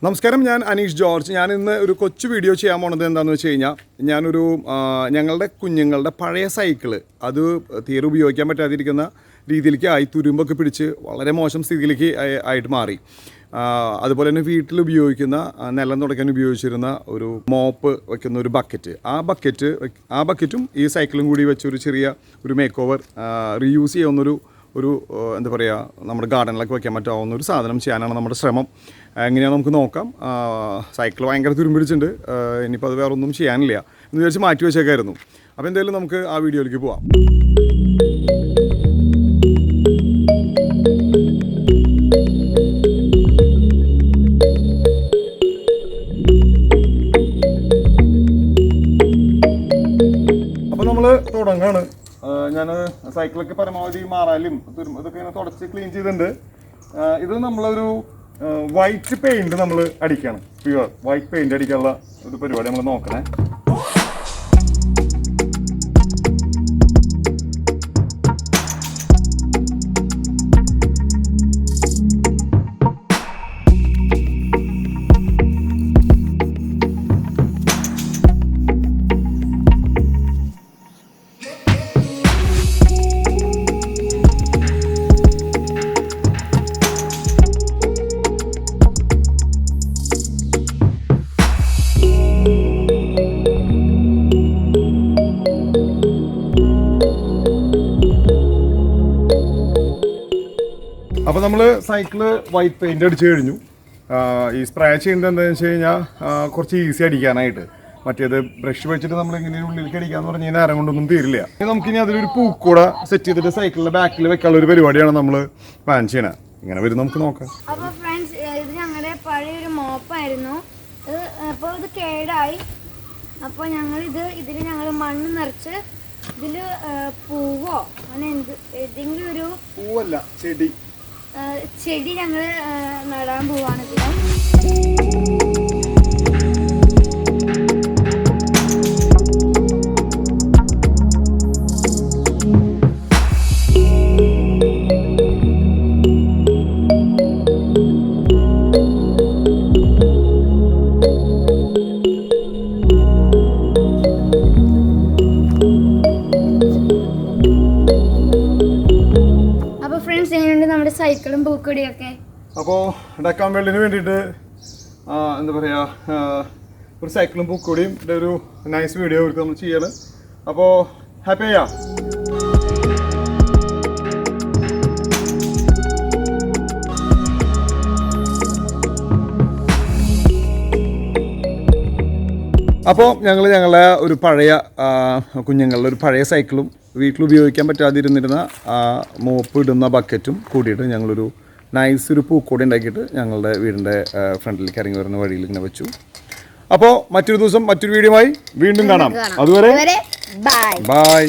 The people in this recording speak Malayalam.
നമസ്കാരം, ഞാൻ അനീഷ് ജോർജ്. ഞാൻ ഇന്ന് ഒരു കൊച്ചു വീഡിയോ ചെയ്യാൻ പോണത് എന്താണെന്ന് വെച്ച് കഴിഞ്ഞാൽ, ഞാനൊരു ഞങ്ങളുടെ കുഞ്ഞുങ്ങളുടെ പഴയ സൈക്കിള് അത് തീരെ ഉപയോഗിക്കാൻ പറ്റാതിരിക്കുന്ന രീതിയിലേക്ക് ആയി, തുരുമ്പൊക്കെ പിടിച്ച് വളരെ മോശം സ്ഥിതിയിലേക്ക് ആയിട്ട് മാറി. അതുപോലെ തന്നെ വീട്ടിൽ ഉപയോഗിക്കുന്ന നിലം തുടയ്ക്കാൻ ഉപയോഗിച്ചിരുന്ന ഒരു മോപ്പ് വയ്ക്കുന്ന ഒരു ബക്കറ്റ്, ആ ബക്കറ്റും ഈ സൈക്കിളും കൂടി വെച്ച് ഒരു ചെറിയ ഒരു മേക്ക് ഓവർ റീയൂസ് ചെയ്യാവുന്നൊരു എന്താ പറയുക, നമ്മുടെ ഗാർഡനിലൊക്കെ വയ്ക്കാൻ പറ്റാവുന്ന ഒരു സാധനം ചെയ്യാനാണ് നമ്മുടെ ശ്രമം. എങ്ങനെയാണ് നമുക്ക് നോക്കാം. സൈക്കിൾ ഭയങ്കര തുരുമ്പിടിച്ചിട്ടുണ്ട്. ഇനിയിപ്പോൾ അത് വേറെ ഒന്നും ചെയ്യാനില്ല എന്ന് വിചാരിച്ച് മാറ്റി വെച്ചേക്കായിരുന്നു. അപ്പോൾ എന്തായാലും നമുക്ക് ആ വീഡിയോയിലേക്ക് പോവാം. അപ്പോൾ നമ്മൾ തുടങ്ങാണ്. ഞാൻ സൈക്കിളൊക്കെ പരമാവധി മാറാലും ഇതൊക്കെ ഇങ്ങനെ തുടച്ച് ക്ലീൻ ചെയ്തിട്ടുണ്ട്. ഇത് നമ്മളൊരു വൈറ്റ് പെയിൻറ് നമ്മൾ അടിക്കുകയാണ്. പ്യുവർ വൈറ്റ് പെയിൻറ് അടിക്കാനുള്ള ഒരു പരിപാടി നമ്മൾ നോക്കണേ. അപ്പോൾ നമ്മൾ സൈക്കിള് വൈറ്റ് പെയിൻ്റ് അടിച്ച് കഴിഞ്ഞു. ഈ സ്പ്രേ ചെയ്യുന്നത് എന്താണെന്ന് വെച്ച് കഴിഞ്ഞാൽ കുറച്ച് ഈസി അടിക്കാനായിട്ട്. മറ്റേത് ബ്രഷ് വെച്ചിട്ട് നമ്മൾ ഇങ്ങനെ ഉള്ളിലേക്ക് അടിക്കാന്ന് പറഞ്ഞു കഴിഞ്ഞാൽ നേരം കൊണ്ടൊന്നും തീരില്ല. നമുക്കിനി അതിലൊരു പൂക്കൂട സെറ്റ് ചെയ്തിട്ട് സൈക്കിളിൻ്റെ ബാക്കിൽ വെക്കാനുള്ള ഒരു പരിപാടിയാണ് നമ്മൾ പ്ലാൻ ചെയ്യണത്. ഇങ്ങനെ വരും, നമുക്ക് നോക്കാം. അപ്പോൾ ഫ്രണ്ട്സ്, ഇത് ഞങ്ങളുടെ പഴയൊരു മോപ്പായിരുന്നു. അപ്പോൾ ഇത് കേടായി. അപ്പോൾ ഇതിൽ ഞങ്ങൾ മണ്ണ് നിറച്ച് ഇതിൽ പൂവോ അങ്ങനെ ഏതെങ്കിലും ഒരു പൂവല്ല, ചെടി ഞങ്ങൾ നടാൻ പോവാണ് ഇതിൽ. നമ്മുടെ സൈക്കിളും പൂക്കൊടിയൊക്കെ. അപ്പോൾ ഡക്കാൻ വെള്ളിന് വേണ്ടിയിട്ട് എന്താ പറയുക, ഒരു സൈക്കിളും പൂക്കൊടിയും ഒരു നൈസ് വീഡിയോ അവർക്ക് നമ്മൾ ചെയ്യണം. അപ്പോൾ ഹാപ്പി ചെയ്യാം. അപ്പോൾ ഞങ്ങളുടെ ഒരു പഴയ കുഞ്ഞുങ്ങളുടെ ഒരു പഴയ സൈക്കിളും വീട്ടിൽ ഉപയോഗിക്കാൻ പറ്റാതിരുന്നിരുന്ന മോപ്പ് ഇടുന്ന ബക്കറ്റും കൂടിയിട്ട് ഞങ്ങളൊരു നൈസ് ഒരു പൂക്കോടി ഉണ്ടാക്കിയിട്ട് ഞങ്ങളുടെ വീടിൻ്റെ ഫ്രണ്ടിലേക്ക് ഇറങ്ങി വരുന്ന വഴിയിൽ ഇങ്ങനെ വെച്ചു. അപ്പോൾ മറ്റൊരു ദിവസം മറ്റൊരു വീഡിയോയുമായി വീണ്ടും കാണാം. അതുവരെ ബൈ.